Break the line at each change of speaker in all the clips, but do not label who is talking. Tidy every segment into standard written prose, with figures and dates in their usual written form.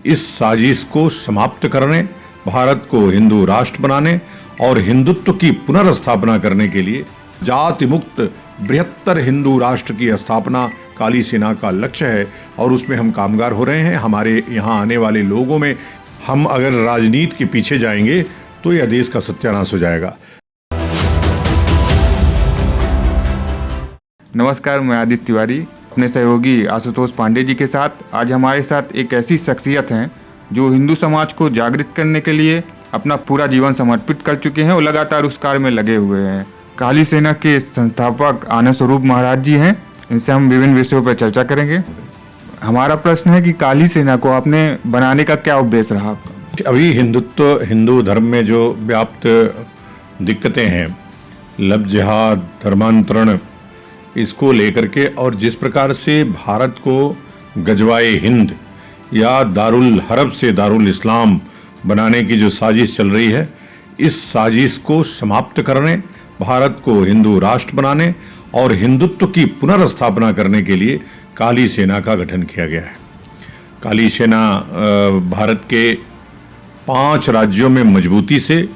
इस साजिश को समाप्त करने, भारत को हिंदू राष्ट्र बनाने और हिंदुत्व की पुनर्स्थापना करने के लिए जाति मुक्त बृहत्तर हिंदू राष्ट्र की स्थापना काली सेना का लक्ष्य है और उसमें हम कामगार हो रहे हैं। हमारे यहाँ आने वाले लोगों में हम अगर राजनीति के पीछे जाएंगे तो यह देश का सत्यानाश हो जाएगा।
नमस्कार, मैं आदित्य तिवारी अपने सहयोगी आशुतोष पांडे जी के साथ। आज हमारे साथ एक ऐसी शख्सियत हैं जो हिंदू समाज को जागृत करने के लिए अपना पूरा जीवन समर्पित कर चुके हैं और लगातार उस कार्य में लगे हुए हैं। काली सेना के संस्थापक आनंद स्वरूप महाराज जी हैं। इनसे हम विभिन्न विषयों पर चर्चा करेंगे। हमारा प्रश्न है कि काली सेना को आपने बनाने का क्या उद्देश्य रहा आपका?
अभी हिंदू धर्म में जो व्याप्त दिक्कतें हैं, लब जिहाद, धर्मांतरण, इसको लेकर के और जिस प्रकार से भारत को गजवाए हिंद या दारुल हरब से दारुल इस्लाम बनाने की जो साजिश चल रही है, इस साजिश को समाप्त करने, भारत को हिंदू राष्ट्र बनाने और हिंदुत्व की पुनर्स्थापना करने के लिए काली सेना का गठन किया गया है। काली सेना भारत के 5 राज्यों में मजबूती से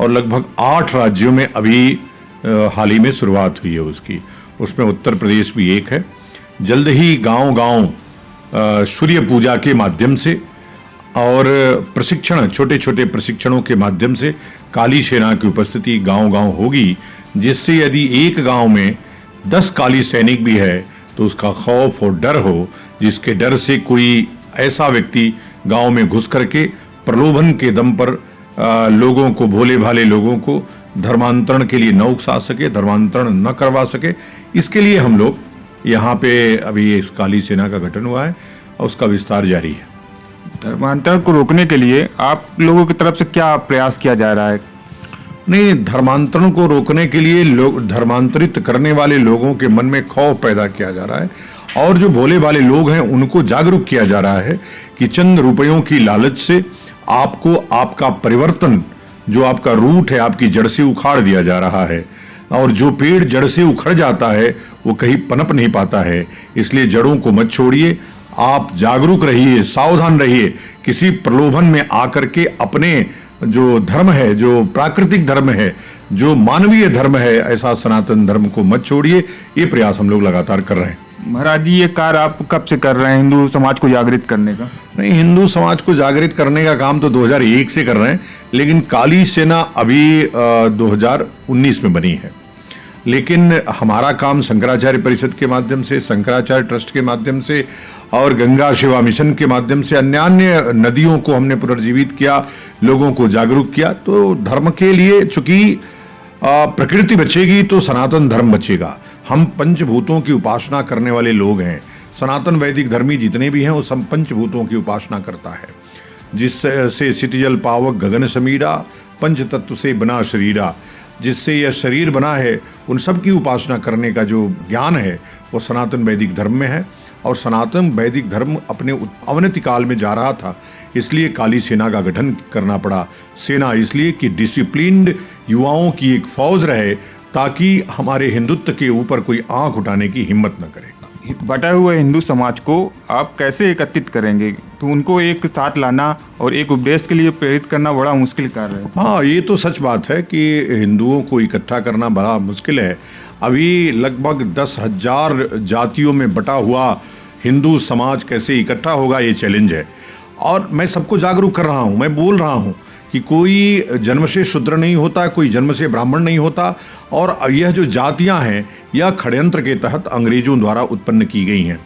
और लगभग 8 राज्यों में अभी हाल ही में शुरुआत हुई है उसकी। उसमें उत्तर प्रदेश भी एक है। जल्द ही गांव-गांव सूर्य पूजा के माध्यम से और प्रशिक्षण, छोटे छोटे प्रशिक्षणों के माध्यम से काली सेना की उपस्थिति गांव-गांव होगी, जिससे यदि एक गांव में 10 काली सैनिक भी है तो उसका खौफ और डर हो, जिसके डर से कोई ऐसा व्यक्ति गांव में घुस करके प्रलोभन के दम पर लोगों को, भोले भाले लोगों को धर्मांतरण के लिए न उकसा सके, धर्मांतरण न करवा सके। इसके लिए हम लोग यहाँ पे अभी इस काली सेना का गठन हुआ है और उसका विस्तार जारी है।
धर्मांतरण को रोकने के लिए आप लोगों की तरफ से क्या प्रयास किया जा रहा है?
नहीं, धर्मांतरण को रोकने के लिए लोग, धर्मांतरित करने वाले लोगों के मन में खौफ पैदा किया जा रहा है और जो भोले भाले लोग हैं उनको जागरूक किया जा रहा है कि चंद रुपयों की लालच से आपको आपका परिवर्तन, जो आपका रूट है, आपकी जड़ से उखाड़ दिया जा रहा है। और जो पेड़ जड़ से उखड़ जाता है वो कहीं पनप नहीं पाता है। इसलिए जड़ों को मत छोड़िए, आप जागरूक रहिए, सावधान रहिए। किसी प्रलोभन में आकर के अपने जो धर्म है, जो प्राकृतिक धर्म है, जो मानवीय धर्म है, ऐसा सनातन धर्म को मत छोड़िए। ये प्रयास हम लोग लगातार कर रहे हैं।
महाराज जी, ये कार्य आप कब से कर रहे हैं हिंदू समाज को जागृत करने का?
नहीं, हिंदू समाज को जागृत करने का काम तो 2001 से कर रहे हैं, लेकिन काली सेना अभी 2019 में बनी है। लेकिन हमारा काम शंकराचार्य परिषद के माध्यम से, शंकराचार्य ट्रस्ट के माध्यम से और गंगा सेवा मिशन के माध्यम से अन्य नदियों को हमने पुनर्जीवित किया, लोगों को जागरूक किया। तो धर्म के लिए, चूंकि प्रकृति बचेगी तो सनातन धर्म बचेगा। हम पंचभूतों की उपासना करने वाले लोग हैं। सनातन वैदिक धर्मी जितने भी हैं वो सब पंचभूतों की उपासना करता है, जिससे सितजल पावक गगन समीरा, पंच तत्व से बना शरीरा। जिससे यह शरीर बना है, उन सब की उपासना करने का जो ज्ञान है वो सनातन वैदिक धर्म में है। और सनातन वैदिक धर्म अपने अवनति काल में जा रहा था, इसलिए काली सेना का गठन करना पड़ा। सेना इसलिए कि डिसिप्लिन्ड युवाओं की एक फौज रहे, ताकि हमारे हिंदुत्व के ऊपर कोई आंख उठाने की हिम्मत न करे।
बटा हुए हिंदू समाज को आप कैसे एकत्रित करेंगे? तो उनको एक साथ लाना और एक उपदेश के लिए प्रेरित करना बड़ा मुश्किल कार्य है।
हाँ, ये तो सच बात है कि हिंदुओं को इकट्ठा करना बड़ा मुश्किल है। अभी लगभग 10,000 जातियों में बटा हुआ हिंदू समाज कैसे इकट्ठा होगा, ये चैलेंज है। और मैं सबको जागरूक कर रहा हूँ, मैं बोल रहा हूँ कि कोई जन्म से शूद्र नहीं होता, कोई जन्म से ब्राह्मण नहीं होता। और यह जो जातियां हैं, यह षड्यंत्र के तहत अंग्रेजों द्वारा उत्पन्न की गई हैं।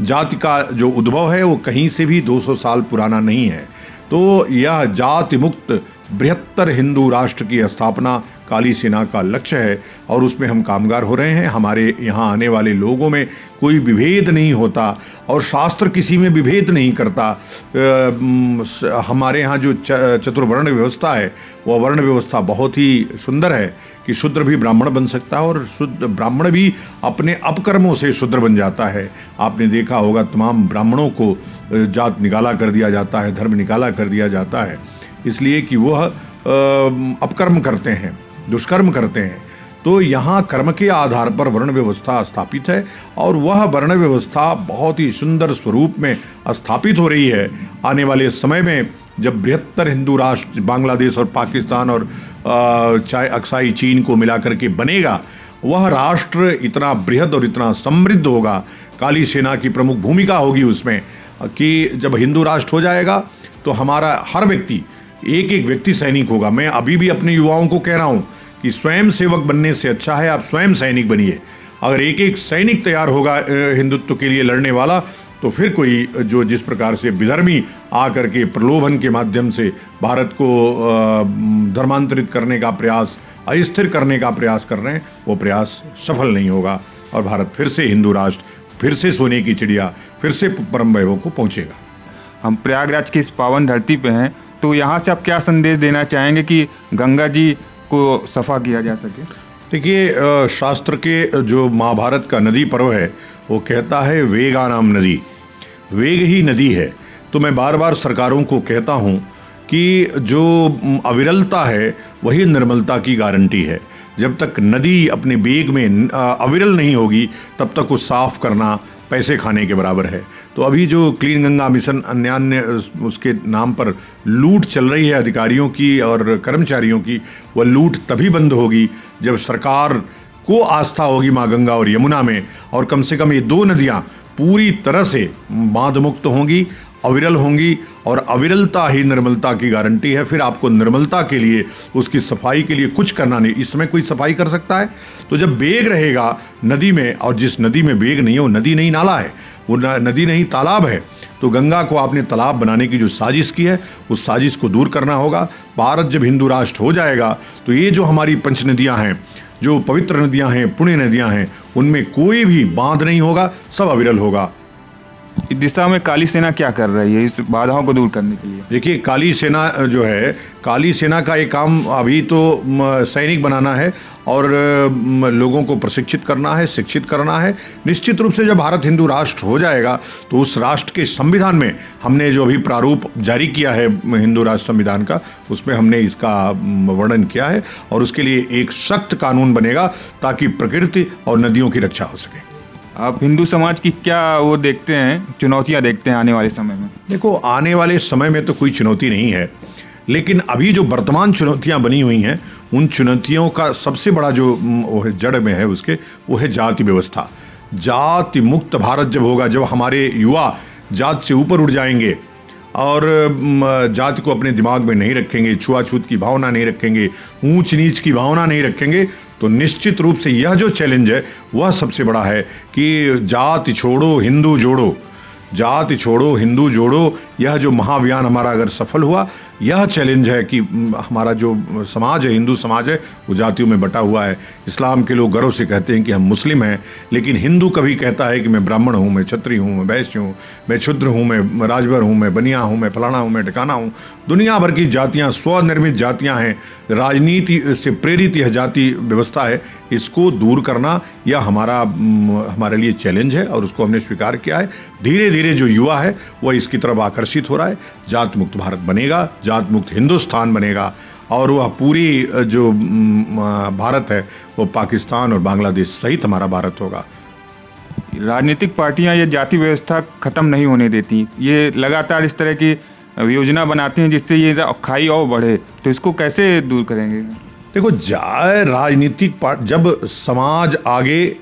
जाति का जो उद्भव है वो कहीं से भी 200 साल पुराना नहीं है। तो यह जाति मुक्त बृहत्तर हिंदू राष्ट्र की स्थापना काली सेना का लक्ष्य है और उसमें हम कामगार हो रहे हैं। हमारे यहाँ आने वाले लोगों में कोई विभेद नहीं होता और शास्त्र किसी में विभेद नहीं करता। हमारे यहाँ जो चतुर्वर्ण व्यवस्था है वह वर्ण व्यवस्था बहुत ही सुंदर है कि शूद्र भी ब्राह्मण बन सकता है और शुद्ध ब्राह्मण भी अपने अपकर्मों से शूद्र बन जाता है। आपने देखा होगा, तमाम ब्राह्मणों को जात निकाला कर दिया जाता है, धर्म निकाला कर दिया जाता है, इसलिए कि वह अपकर्म करते हैं, दुष्कर्म करते हैं। तो यहाँ कर्म के आधार पर वर्ण व्यवस्था स्थापित है और वह वर्ण व्यवस्था बहुत ही सुंदर स्वरूप में स्थापित हो रही है। आने वाले समय में जब बृहत्तर हिंदू राष्ट्र बांग्लादेश और पाकिस्तान और चाहे अक्साई चीन को मिलाकर के बनेगा, वह राष्ट्र इतना बृहद और इतना समृद्ध होगा। काली सेना की प्रमुख भूमिका होगी उसमें कि जब हिंदू राष्ट्र हो जाएगा तो हमारा हर व्यक्ति, एक एक व्यक्ति सैनिक होगा। मैं अभी भी अपने युवाओं को कह रहा हूँ कि स्वयं सेवक बनने से अच्छा है आप स्वयं सैनिक बनिए। अगर एक एक सैनिक तैयार होगा हिंदुत्व के लिए लड़ने वाला, तो फिर कोई जो जिस प्रकार से विधर्मी आकर के प्रलोभन के माध्यम से भारत को धर्मांतरित करने का प्रयास, अस्थिर करने का प्रयास कर रहे हैं, वो प्रयास सफल नहीं होगा और भारत फिर से हिंदू राष्ट्र, फिर से सोने की चिड़िया, फिर से परम वैभव को पहुंचेगा।
हम प्रयागराज की इस पावन धरती पे हैं, तो यहाँ से आप क्या संदेश देना चाहेंगे कि गंगा जी को सफा किया जा सके?
देखिए, शास्त्र के जो महाभारत का नदी पर्व है वो कहता है वेगा नाम नदी, वेग ही नदी है। तो मैं बार बार सरकारों को कहता हूँ कि जो अविरलता है वही निर्मलता की गारंटी है। जब तक नदी अपने वेग में अविरल नहीं होगी तब तक वो साफ करना पैसे खाने के बराबर है। तो अभी जो क्लीन गंगा मिशन अन्य उसके नाम पर लूट चल रही है अधिकारियों की और कर्मचारियों की, वह लूट तभी बंद होगी जब सरकार को आस्था होगी माँ गंगा और यमुना में, और कम से कम ये दो नदियाँ पूरी तरह से बांध मुक्त होंगी, अविरल होंगी, और अविरलता ही निर्मलता की गारंटी है। फिर आपको निर्मलता के लिए, उसकी सफाई के लिए कुछ करना नहीं। इस समय कोई सफाई कर सकता है? तो जब वेग रहेगा नदी में, और जिस नदी में वेग नहीं हो, नदी नहीं नाला है, वो नदी नहीं तालाब है, तो गंगा को आपने तालाब बनाने की जो साजिश की है उस साजिश को दूर करना होगा। भारत जब हिंदू राष्ट्र हो जाएगा तो ये जो हमारी पंच नदियाँ हैं, जो पवित्र नदियाँ हैं, पुण्य नदियाँ हैं, उनमें कोई भी बांध नहीं होगा, सब अविरल होगा।
इस दिशा में काली सेना क्या कर रही है इस बाधाओं को दूर करने के लिए?
देखिए, काली सेना जो है, काली सेना का एक काम अभी तो सैनिक बनाना है और लोगों को प्रशिक्षित करना है, शिक्षित करना है। निश्चित रूप से जब भारत हिंदू राष्ट्र हो जाएगा तो उस राष्ट्र के संविधान में हमने जो अभी प्रारूप जारी किया है हिंदू राष्ट्र संविधान का, उसमें हमने इसका वर्णन किया है और उसके लिए एक सख्त कानून बनेगा ताकि प्रकृति और नदियों की रक्षा हो सके।
आप हिंदू समाज की क्या वो देखते हैं, चुनौतियां देखते हैं आने वाले समय में?
देखो, आने वाले समय में तो कोई चुनौती नहीं है, लेकिन अभी जो वर्तमान चुनौतियां बनी हुई हैं, उन चुनौतियों का सबसे बड़ा जो वो है जड़ में है उसके, वो है जाति व्यवस्था। जाति मुक्त भारत जब होगा, जब हमारे युवा जात से ऊपर उठ जाएंगे और जाति को अपने दिमाग में नहीं रखेंगे, छुआछूत की भावना नहीं रखेंगे, ऊंच नीच की भावना नहीं रखेंगे, तो निश्चित रूप से यह जो चैलेंज है वह सबसे बड़ा है कि जाति छोड़ो हिंदू जोड़ो, जाति छोड़ो हिंदू जोड़ो। यह जो महाअभियान हमारा अगर सफल हुआ, यह चैलेंज है कि हमारा जो समाज है, हिंदू समाज है, वो जातियों में बटा हुआ है। इस्लाम के लोग गर्व से कहते हैं कि हम मुस्लिम हैं, लेकिन हिंदू कभी कहता है कि मैं ब्राह्मण हूँ, मैं क्षत्रिय हूँ, मैं वैश्य हूँ, मैं क्षुद्र हूँ, मैं राजभर हूँ, मैं बनिया हूँ, मैं फलाना हूँ, मैं ठिकाना हूँ। दुनिया भर की जातियाँ स्वनिर्मित जातियाँ हैं। राजनीति से प्रेरित यह जाति व्यवस्था है, इसको दूर करना यह हमारे लिए चैलेंज है और उसको हमने स्वीकार किया है। धीरे धीरे जो युवा है वह इसकी तरफ आकर्षित हो रहा है। जात मुक्त भारत बनेगा, जात मुक्त हिंदुस्तान बनेगा और वह पूरी जो भारत है वो पाकिस्तान और बांग्लादेश सहित हमारा भारत होगा।
राजनीतिक पार्टियां ये जाति व्यवस्था खत्म नहीं होने देती, ये लगातार इस तरह की योजना बनाती हैं जिससे ये खाई और बढ़े, तो इसको कैसे दूर करेंगे?
देखो, राजनीतिक जब समाज आगे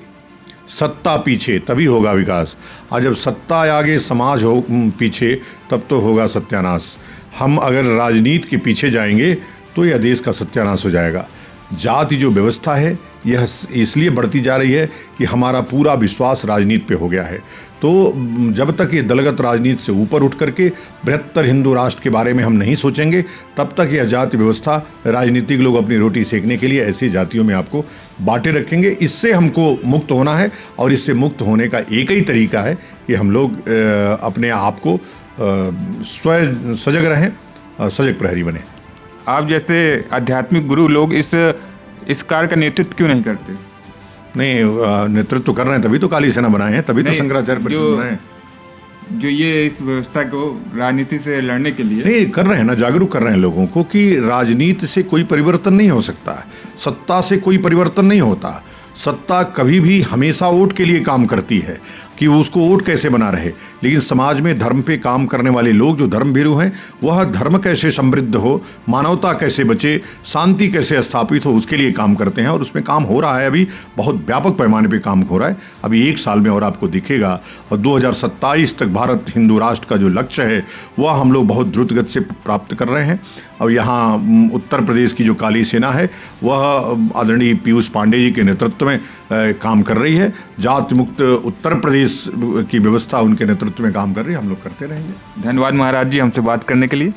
सत्ता पीछे तभी होगा विकास, और जब सत्ता आगे समाज हो पीछे तब तो होगा सत्यानाश। हम अगर राजनीति के पीछे जाएंगे तो यह देश का सत्यानाश हो जाएगा। जाति जो व्यवस्था है यह इसलिए बढ़ती जा रही है कि हमारा पूरा विश्वास राजनीति पे हो गया है। तो जब तक ये दलगत राजनीति से ऊपर उठ करके बृहत्तर हिंदू राष्ट्र के बारे में हम नहीं सोचेंगे, तब तक यह जाति व्यवस्था, राजनीतिक लोग अपनी रोटी सेकने के लिए ऐसी जातियों में आपको बांटे रखेंगे। इससे हमको मुक्त होना है और इससे मुक्त होने का एक ही तरीका है कि हम लोग अपने आप को स्वयं सजग रहें, सजग प्रहरी बने।
आप जैसे आध्यात्मिक गुरु लोग इस कार्य का नेतृत्व क्यों नहीं करते?
नहीं, नेतृत्व कर रहे हैं तभी तो काली सेना बनाए हैं, तभी तो शंकराचार्य परिषद बनाए हैं।
जो ये इस व्यवस्था को राजनीति से लड़ने के लिए
नहीं कर रहे हैं ना, जागरूक कर रहे हैं लोगों को कि राजनीति से कोई परिवर्तन नहीं हो सकता है, सत्ता से कोई परिवर्तन नहीं होता। सत्ता कभी भी हमेशा वोट के लिए काम करती है कि वो उसको वोट कैसे बना रहे, लेकिन समाज में धर्म पे काम करने वाले लोग जो धर्मभीरू हैं, वह धर्म कैसे समृद्ध हो, मानवता कैसे बचे, शांति कैसे स्थापित हो, उसके लिए काम करते हैं। और उसमें काम हो रहा है, अभी बहुत व्यापक पैमाने पे काम हो रहा है। अभी 1 साल में और आपको दिखेगा, और 2027 तक भारत हिंदू राष्ट्र का जो लक्ष्य है वह हम लोग बहुत द्रुत गति से प्राप्त कर रहे हैं। और यहाँ उत्तर प्रदेश की जो काली सेना है वह आदरणीय पीयूष पांडे जी के नेतृत्व में काम कर रही है। जाति मुक्त उत्तर प्रदेश की व्यवस्था उनके नेतृत्व में काम कर रही है, हम लोग करते रहेंगे।
धन्यवाद महाराज जी हमसे बात करने के लिए।